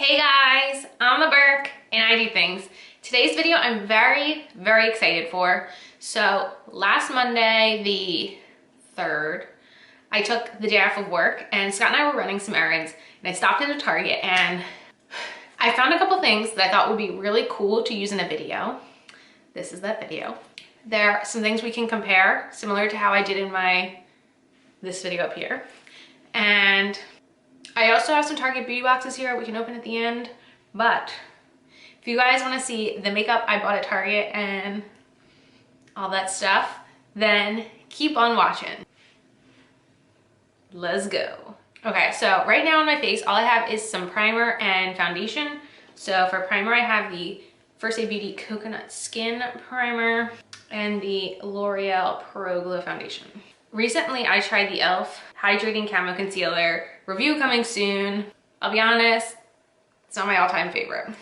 Hey guys, I'm the Burke and I do things. Today's video I'm very excited for. So last Monday, the 3rd, I took the day off of work and Scott and I were running some errands and I stopped into Target and I found a couple things that I thought would be really cool to use in a video. This is that video. There are some things we can compare, similar to how I did in this video up here. And I also have some Target beauty boxes here we can open at the end, but if you guys want to see the makeup I bought at Target and all that stuff, then keep on watching. Let's go. Okay, so right now on my face, all I have is some primer and foundation. So for primer, I have the First Aid Beauty Coconut Skin Primer and the L'Oreal Pro Glow Foundation. Recently, I tried the e.l.f. Hydrating Camo Concealer. Review coming soon. I'll be honest, it's not my all-time favorite.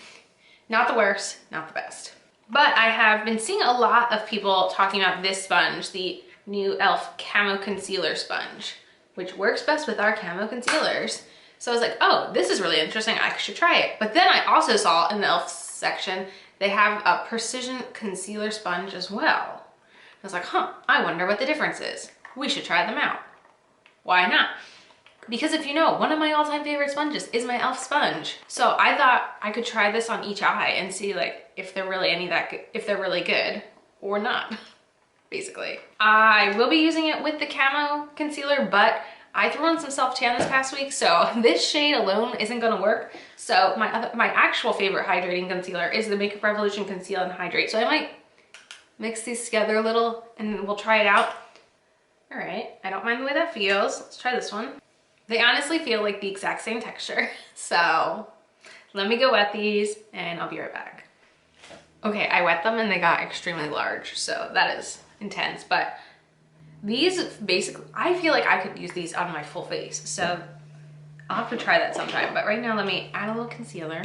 Not the worst, not the best. But I have been seeing a lot of people talking about this sponge, the new e.l.f. Camo Concealer Sponge, which works best with our camo concealers. So I was like, oh, this is really interesting, I should try it. But then I also saw in the e.l.f. section, they have a precision concealer sponge as well. I was like, huh, I wonder what the difference is. We should try them out. Why not? Because if you know, one of my all-time favorite sponges is my e.l.f. sponge. So I thought I could try this on each eye and see like if they're really if they're really good or not, basically. I will be using it with the camo concealer, but I threw on some self-tan this past week, so this shade alone isn't gonna work. So my actual favorite hydrating concealer is the Makeup Revolution Conceal and Hydrate. So I might mix these together a little and we'll try it out. All right, I don't mind the way that feels. Let's try this one. They honestly feel like the exact same texture. So let me go wet these and I'll be right back. Okay, I wet them and they got extremely large. So that is intense, but these basically, I feel like I could use these on my full face. So I'll have to try that sometime. But right now, let me add a little concealer.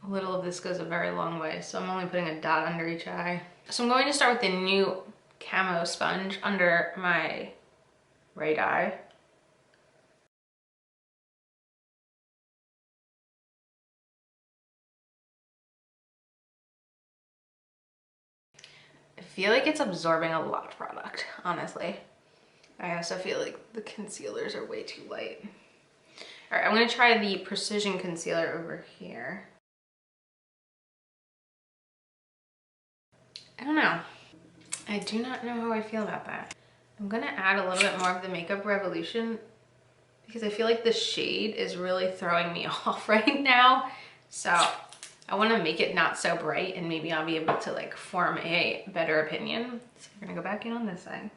A little of this goes a very long way, so I'm only putting a dot under each eye. So I'm going to start with the new camo sponge under my right eye. I feel like it's absorbing a lot of product, honestly. I also feel like the concealers are way too light. All right, I'm gonna try the Precision Concealer over here. I don't know. I do not know how I feel about that. I'm gonna add a little bit more of the Makeup Revolution because I feel like the shade is really throwing me off right now. So I wanna make it not so bright and maybe I'll be able to like form a better opinion. So we're gonna go back in on this side.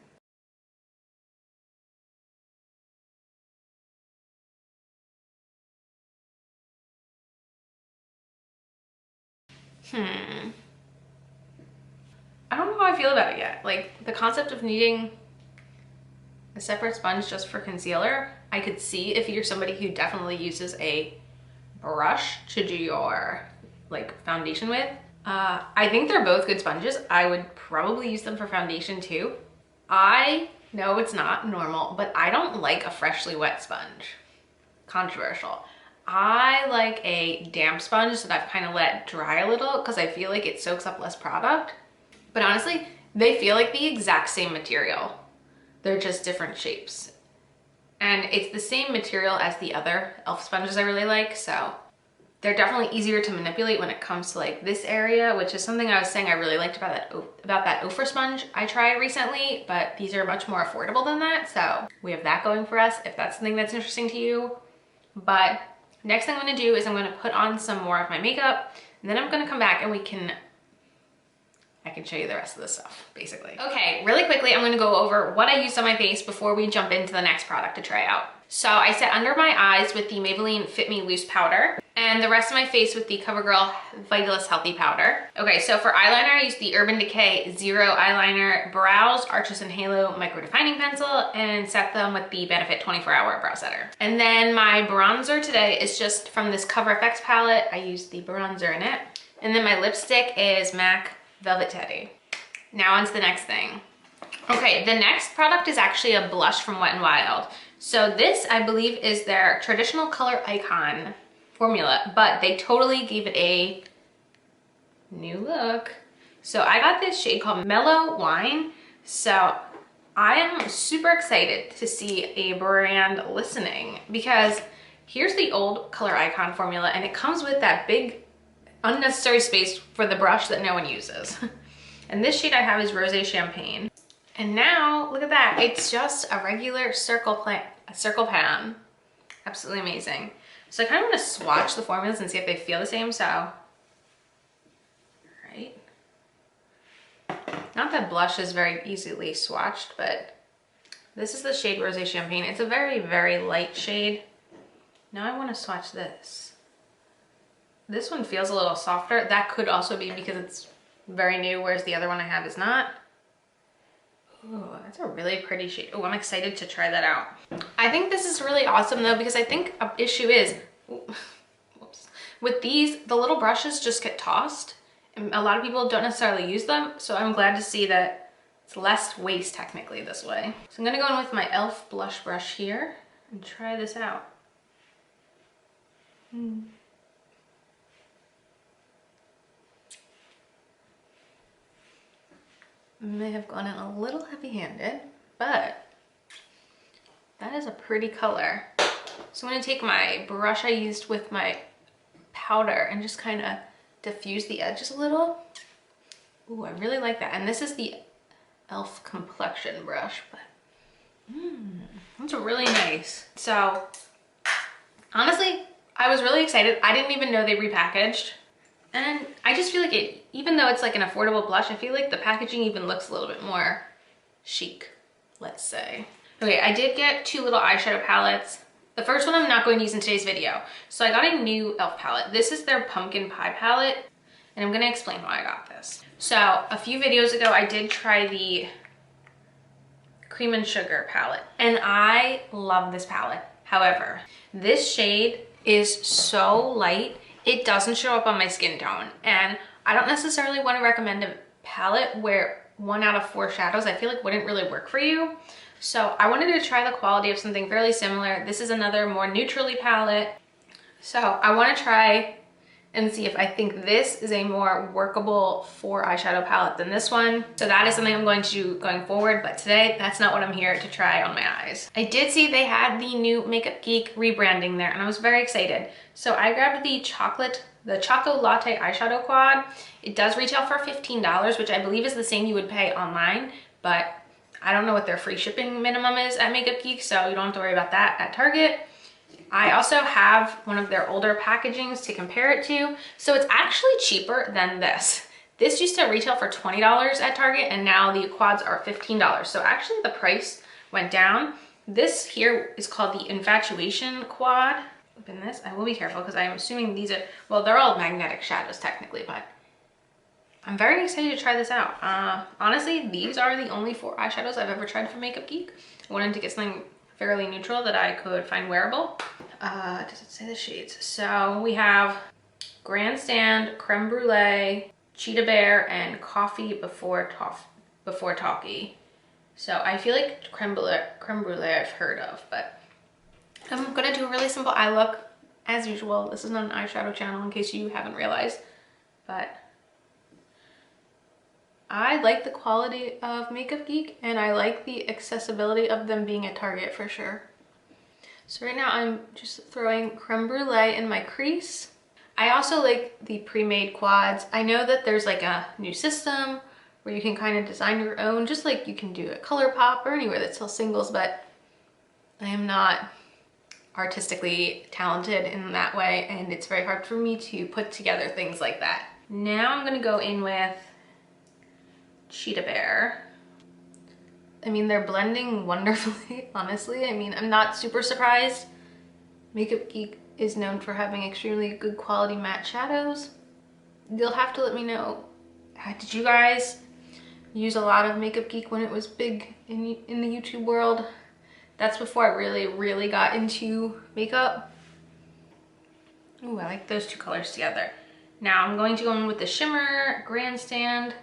I don't know how I feel about it yet. Like the concept of needing a separate sponge just for concealer, I could see if you're somebody who definitely uses a brush to do your like foundation with. I think they're both good sponges. I would probably use them for foundation too. I know it's not normal, but I don't like a freshly wet sponge. Controversial. I like a damp sponge that I've kind of let dry a little because I feel like it soaks up less product. But honestly, they feel like the exact same material. They're just different shapes. And it's the same material as the other e.l.f. sponges I really like, so they're definitely easier to manipulate when it comes to like this area, which is something I was saying I really liked about that Ofra sponge I tried recently, but these are much more affordable than that, so we have that going for us if that's something that's interesting to you. But next thing I'm gonna do is I'm gonna put on some more of my makeup, and then I'm gonna come back and I can show you the rest of this stuff, basically. Okay, really quickly, I'm gonna go over what I used on my face before we jump into the next product to try out. So I set under my eyes with the Maybelline Fit Me Loose Powder, and the rest of my face with the Covergirl Vitalist Healthy Powder. Okay, so for eyeliner, I used the Urban Decay Zero Eyeliner Brows Arches and Halo Micro Defining Pencil, and set them with the Benefit 24-Hour Brow Setter. And then my bronzer today is just from this Cover FX palette. I used the bronzer in it. And then my lipstick is MAC Velvet Teddy. Now on to the next thing. Okay, the next product is actually a blush from Wet n Wild. So this, I believe, is their traditional color icon formula, but they totally gave it a new look. So I got this shade called Mellow Wine. So I am super excited to see a brand listening, because here's the old color icon formula and it comes with that big unnecessary space for the brush that no one uses. And this shade I have is Rosé Champagne. And now look at that, it's just a regular circle pan. Absolutely amazing. So I kind of want to swatch the formulas and see if they feel the same. So, right. Not that blush is very easily swatched, but this is the shade Rosé Champagne. It's a very, very light shade. Now I want to swatch this. This one feels a little softer. That could also be because it's very new, whereas the other one I have is not. Ooh, that's a really pretty shade. Oh, I'm excited to try that out. I think this is really awesome though, because I think an issue is, whoops, with these, the little brushes just get tossed and a lot of people don't necessarily use them. So I'm glad to see that it's less waste technically this way. So I'm gonna go in with my e.l.f. blush brush here and try this out. May have gone in a little heavy-handed, but that is a pretty color. So I'm going to take my brush I used with my powder and just kind of diffuse the edges a little. Ooh, I really like that. And this is the e.l.f. complexion brush, but that's really nice. So honestly, I was really excited. I didn't even know they repackaged. And I just feel like it, even though it's like an affordable blush, I feel like the packaging even looks a little bit more chic, let's say. Okay, I did get two little eyeshadow palettes. The first one I'm not going to use in today's video. So I got a new e.l.f. palette. This is their pumpkin pie palette, and I'm gonna explain why I got this. So a few videos ago, I did try the cream and sugar palette, and I love this palette. However, this shade is so light, it doesn't show up on my skin tone. And I don't necessarily want to recommend a palette where 1 out of 4 shadows I feel like wouldn't really work for you. So I wanted to try the quality of something fairly similar. This is another more neutrally palette. So I want to try and see if I think this is a more workable 4 eyeshadow palette than this one. So that is something I'm going to do going forward, but today that's not what I'm here to try on my eyes. I did see they had the new Makeup Geek rebranding there and I was very excited. So I grabbed the Choco Latte eyeshadow quad. It does retail for $15, which I believe is the same you would pay online, but I don't know what their free shipping minimum is at Makeup Geek, so you don't have to worry about that at Target. I also have one of their older packagings to compare it to. So it's actually cheaper than this. This used to retail for $20 at Target and now the quads are $15. So actually the price went down. This here is called the Infatuation Quad. Open this, I will be careful because I'm assuming these are, well, they're all magnetic shadows technically, but I'm very excited to try this out. Honestly, these are the only 4 eyeshadows I've ever tried from Makeup Geek. I wanted to get something fairly neutral that I could find wearable. Does it say the shades? So we have Grandstand, Creme Brulee, Cheetah Bear, and Coffee Before Talkie. So I feel like Creme Brulee I've heard of, but I'm gonna do a really simple eye look as usual. This is not an eyeshadow channel in case you haven't realized, but I like the quality of Makeup Geek and I like the accessibility of them being at Target for sure. So right now I'm just throwing Creme Brulee in my crease. I also like the pre-made quads. I know that there's like a new system where you can kind of design your own, just like you can do at ColourPop or anywhere that sells singles, but I am not artistically talented in that way and it's very hard for me to put together things like that. Now I'm gonna go in with Cheetah Bear. I mean, they're blending wonderfully, honestly. I mean, I'm not super surprised. Makeup Geek is known for having extremely good quality matte shadows. You'll have to let me know, did you guys use a lot of Makeup Geek when it was big in the YouTube world? That's before I really got into makeup. Ooh, I like those 2 colors together. Now I'm going to go in with the shimmer Grandstand.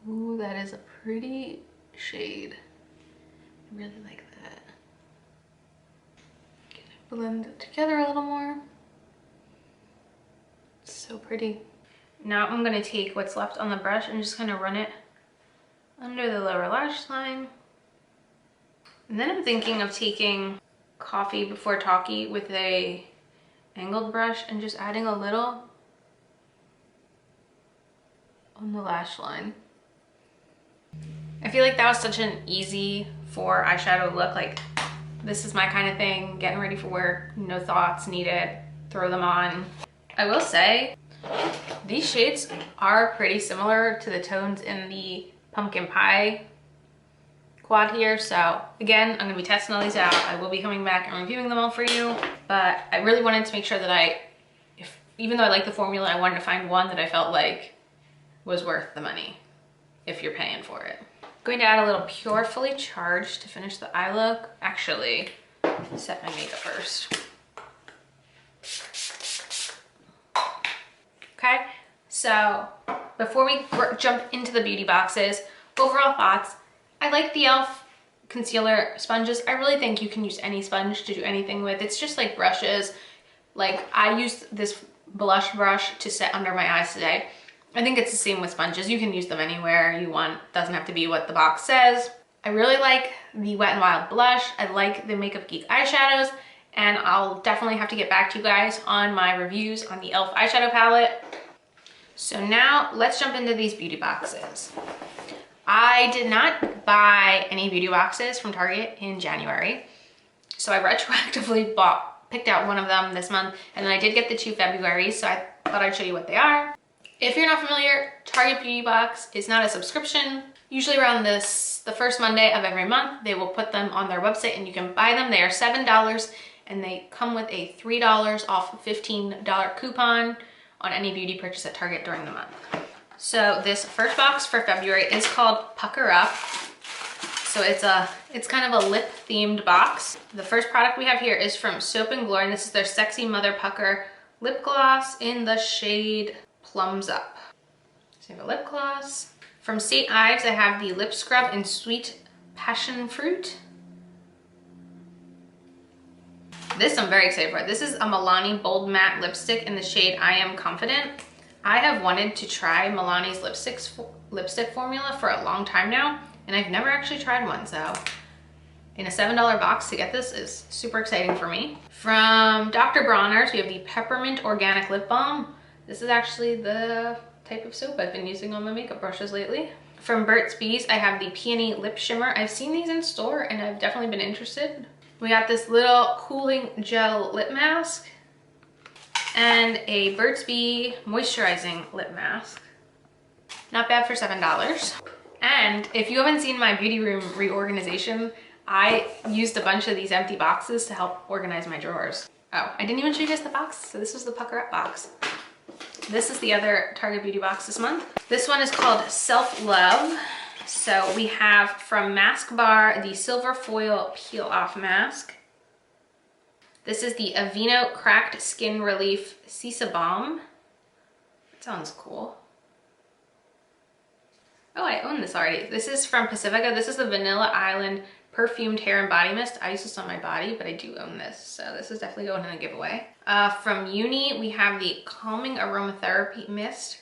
Ooh, that is a pretty shade. I really like that. blend it together a little more. It's so pretty. Now I'm gonna take what's left on the brush and just kind of run it under the lower lash line. And then I'm thinking of taking Coffee Before Talkie with a angled brush and just adding a little on the lash line. I feel like that was such an easy for eyeshadow look. Like, this is my kind of thing, getting ready for work, no thoughts needed, throw them on. I will say, these shades are pretty similar to the tones in the Pumpkin Pie quad here. So again, I'm gonna be testing all these out. I will be coming back and reviewing them all for you, but I really wanted to make sure that even though I like the formula, I wanted to find one that I felt like was worth the money if you're paying for it. Going to add a little Pure Fully Charged to finish the eye look. Actually, set my makeup first. Okay, so before we jump into the beauty boxes, overall thoughts. I like the e.l.f. concealer sponges. I really think you can use any sponge to do anything with. It's just like brushes. Like, I used this blush brush to set under my eyes today. I think it's the same with sponges. You can use them anywhere you want. Doesn't have to be what the box says. I really like the Wet n Wild blush. I like the Makeup Geek eyeshadows, and I'll definitely have to get back to you guys on my reviews on the e.l.f. eyeshadow palette. So now let's jump into these beauty boxes. I did not buy any beauty boxes from Target in January, so I retroactively picked out one of them this month, and then I did get the 2 Februarys, so I thought I'd show you what they are. If you're not familiar, Target Beauty Box is not a subscription. Usually around the first Monday of every month, they will put them on their website and you can buy them. They are $7 and they come with a $3 off $15 coupon on any beauty purchase at Target during the month. So this first box for February is called Pucker Up. So it's kind of a lip themed box. The first product we have here is from Soap & Glory, and this is their Sexy Mother Pucker lip gloss in the shade Plums Up. So I have a lip gloss. From St. Ives, I have the lip scrub in Sweet Passion Fruit. This I'm very excited for. This is a Milani Bold Matte Lipstick in the shade I Am Confident. I have wanted to try Milani's lipstick formula for a long time now, and I've never actually tried one, so in a $7 box to get this is super exciting for me. From Dr. Bronner's, we have the Peppermint Organic Lip Balm. This is actually the type of soap I've been using on my makeup brushes lately. From Burt's Bees, I have the Peony Lip Shimmer. I've seen these in store and I've definitely been interested. We got this little cooling gel lip mask and a Burt's Bee moisturizing lip mask. Not bad for $7. And if you haven't seen my beauty room reorganization, I used a bunch of these empty boxes to help organize my drawers. Oh, I didn't even show you guys the box. So this was the Pucker Up box. This is the other Target Beauty box this month. This one is called Self Love. So we have from Mask Bar, the Silver Foil Peel Off Mask. This is the Aveeno Cracked Skin Relief Sisa Balm. That sounds cool. Oh, I own this already. This is from Pacifica. This is the Vanilla Island Perfumed Hair and Body Mist. I use this on my body, but I do own this. So this is definitely going in a giveaway. From Uni, we have the Calming Aromatherapy Mist.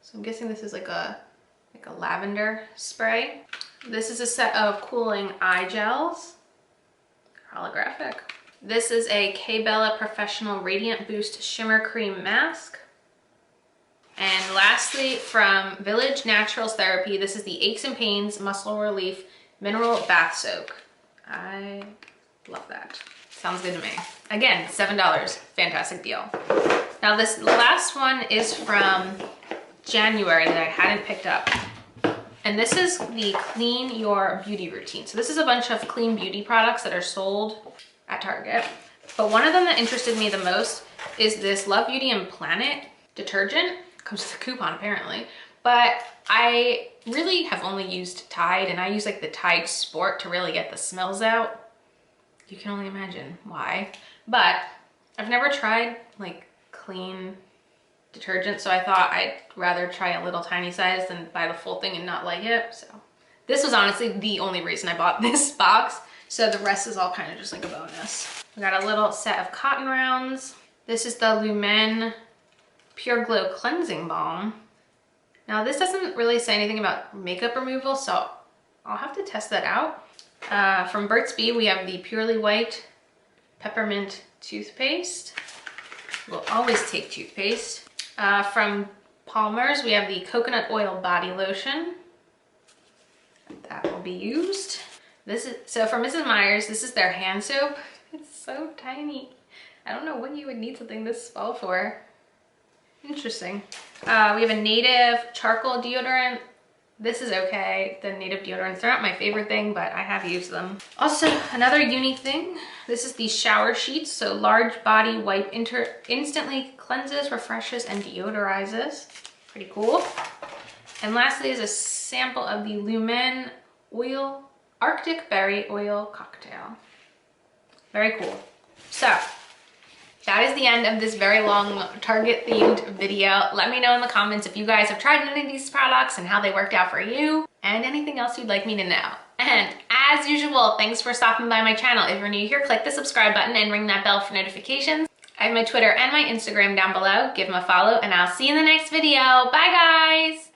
So I'm guessing this is like a lavender spray. This is a set of cooling eye gels. Holographic. This is a K-Bella Professional Radiant Boost Shimmer Cream Mask. And lastly, from Village Naturals Therapy, this is the Aches and Pains Muscle Relief Mineral Bath Soak. I love that. Sounds good to me. Again, $7, fantastic deal. Now this last one is from January that I hadn't picked up. And this is the Clean Your Beauty Routine. So this is a bunch of clean beauty products that are sold at Target. But one of them that interested me the most is this Love Beauty and Planet detergent. Comes with a coupon apparently. But I really have only used Tide, and I use like the Tide Sport to really get the smells out. You can only imagine why. But I've never tried like clean detergent, so I thought I'd rather try a little tiny size than buy the full thing and not like it. So this was honestly the only reason I bought this box. So the rest is all kind of just like a bonus. We got a little set of cotton rounds. This is the Lumen Pure Glow Cleansing Balm. Now this doesn't really say anything about makeup removal, so I'll have to test that out. From Burt's Bee, we have the Purely White Peppermint Toothpaste. We'll always take toothpaste. From Palmer's, we have the Coconut Oil Body Lotion. That will be used. So for Mrs. Meyer's, this is their hand soap. It's so tiny. I don't know what you would need something this small for. Interesting. We have a Native Charcoal Deodorant. This is okay. The Native deodorants, they're not my favorite thing, but I have used them. Also, another unique thing. This is the shower sheets. So large body wipe instantly cleanses, refreshes, and deodorizes. Pretty cool. And lastly is a sample of the Lumen Oil Arctic Berry Oil Cocktail. Very cool. So that is the end of this very long Target themed video. Let me know in the comments if you guys have tried any of these products and how they worked out for you, and anything else you'd like me to know. And as usual, thanks for stopping by my channel. If you're new here, click the subscribe button and ring that bell for notifications. I have my Twitter and my Instagram down below. Give them a follow, and I'll see you in the next video. Bye guys!